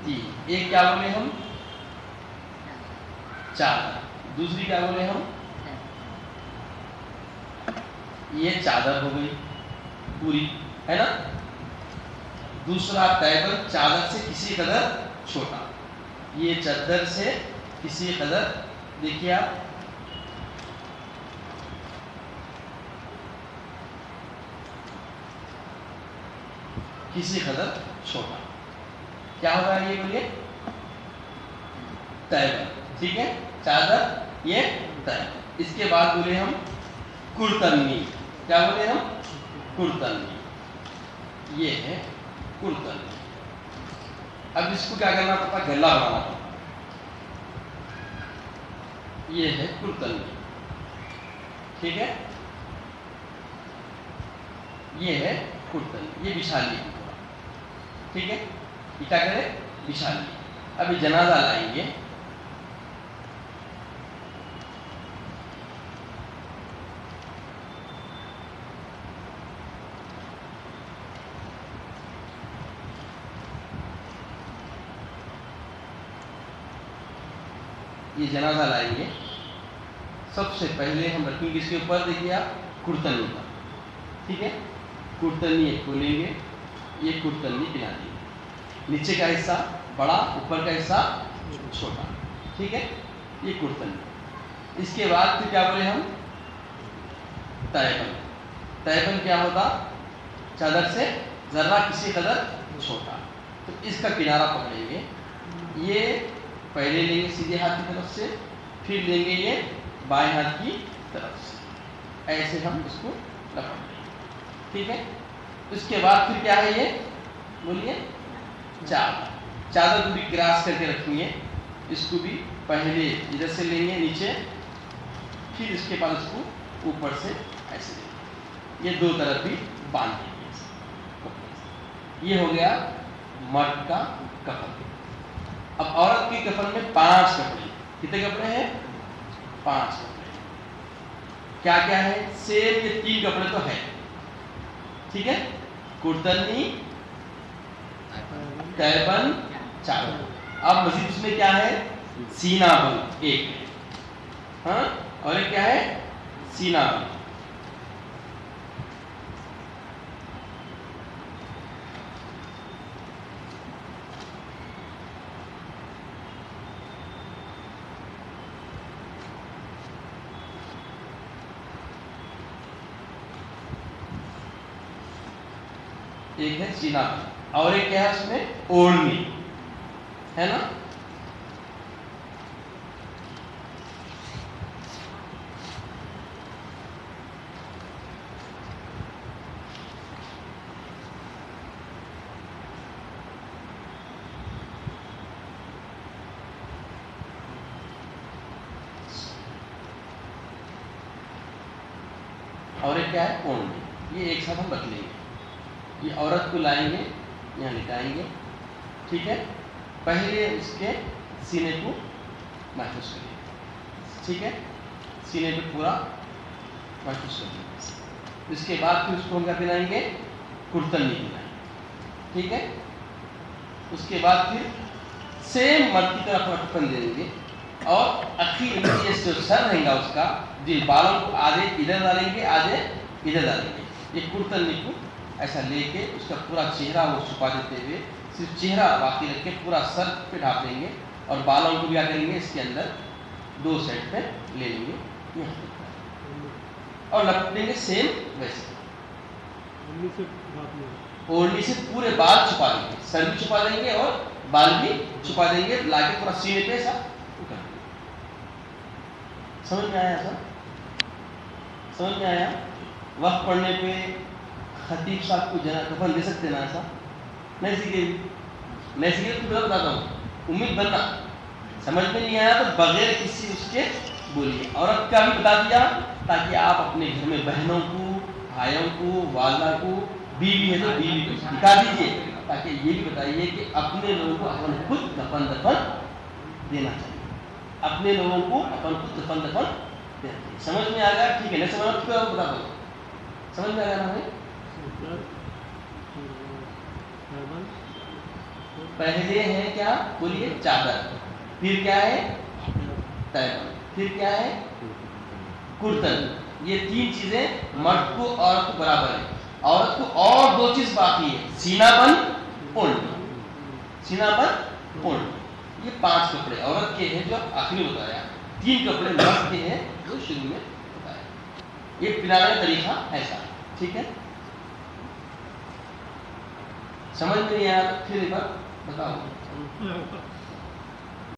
3। एक क्या बोले हम? चादर। दूसरी क्या बोले हम? ये चादर हो गई पूरी, है ना। दूसरा तैबन, चादर से किसी कदर छोटा। ये चादर से किसी कदर, देखिए आप, किसी कदर छोटा। क्या होगा ये बोलिए? तैबन, ठीक है। चादर, ये तैबन। इसके बाद बोले हम कुर्तनी। क्या बोले हम? कुर्तनी। ये है कुर्तनी। अब इसको क्या करना पड़ता? गला बनाना पड़ता। ये है कुर्तनी, ठीक है। ये है कुर्तनी, ये बिछा लिया, ठीक है। ये क्या करें? बिछा लिया। अभी जनाजा लाएंगे। ये जनाजा लाएंगे। सबसे पहले हम रखेंगे इसके ऊपर, देखिए आप, कुर्तनी का, ठीक है। कुर्तनी एक खोलेंगे, ये कुर्तनी पिला देंगे। नीचे का हिस्सा बड़ा, ऊपर का हिस्सा छोटा, ठीक है। ये कुर्तनी। इसके बाद फिर क्या बोले हम? तैबन। तैबन क्या होता? चादर से जरा किसी कदर छोटा। तो इसका किनारा पकड़ेंगे। ये पहले लेंगे सीधे हाथ की तरफ से, फिर लेंगे ये बाएं हाथ की तरफ से, ऐसे हम इसको लपट देंगे, ठीक है। उसके बाद फिर क्या है ये? बोलिए। चादर। चादर को भी ग्रास करके रखेंगे। इसको भी पहले इधर से लेंगे नीचे, फिर इसके बाद इसको ऊपर से ऐसे लेंगे। ये दो तरफ भी बांध देंगे। ये हो गया मर्द का कफन। अब औरत के कफन में 5 कपड़े। कितने कपड़े हैं? 5 कपड़े। क्या क्या है? सेम ये 3 कपड़े तो है, ठीक है। कुर्तनी, तैबन, चादर। अब मजीद उसमें क्या है? सीना बंद एक है, हाँ, और एक क्या है? सीना बंद। एक है सीना और एक क्या है उसमें? ओढ़नी, है ना। और एक क्या है? ओढ़नी। ये एक साथ हम बदलेंगे। ये औरत को लाएंगे, यहाँ लिटाएंगे, ठीक है। पहले उसके सीने को महसूस करिए, ठीक है। सीने पे पूरा महसूस करिए। इसके बाद फिर उसको हम क्या पिलाएंगे? कुर्तनी पिलाएंगे, ठीक है। उसके बाद फिर सेम मर्द की तरह अपना कफन दे देंगे और आखिर में ये जो सर रहेगा उसका, जिन बालों को आधे इधर डालेंगे, आधे इधर डालेंगे। ये कुर्तनी को ऐसा लेके उसका पूरा चेहरा वो छुपा देते हुए सिर्फ चेहरा बाकी रख के पूरा सर पे ढाप देंगे और बालों को भी क्या करेंगे? इसके अंदर 2 साइड पे ले लेंगे और लपेटेंगे सेम वैसे। ओढ़नी से पूरे बाल छुपा देंगे, सर भी छुपा देंगे और बाल भी छुपा देंगे, लाके पूरा सीने पे ऐसा कर देंगे। समझ में आया? समझ में आया? वक्त पढ़ने पे खतीब साहब को जना कफन दे सकते ना? ऐसा नहीं सीखे, नहीं सीखे तो गलत बताता हूँ। उम्मीद बनना, समझ में नहीं आया तो बगैर किसी उसके बोलिए। औरत का भी बता दिया ताकि आप अपने घर में बहनों को, भाइयों को, वाला को, बीवी है तो बीवी को दिखा दीजिए, ताकि ये भी बताइए कि अपने लोगों को अपन खुद दफन देना चाहिए। अपने लोगों को अपन खुद दफन देना चाहिए। समझ में आ गया? ठीक है। नहीं समझ तो बता दो। समझ में आ गया ना? पहले है क्या बोलिए, चादर, फिर क्या है तैमम, फिर क्या है कुर्तन। ये तीन चीजें मर्द को औरत को बराबर है। औरत को और दो चीज बाकी है, सीनाबन ओढ़नी, सीनाबन ओढ़नी। ये 5 कपड़े औरत के हैं जो आखिरी बताया, 3 कपड़े मर्द के हैं जो शुरू में बताया। ये पिलाने का तरीका ऐसा है, ठीक है। समझ में नहीं आया तो फिर एक बार बताओ।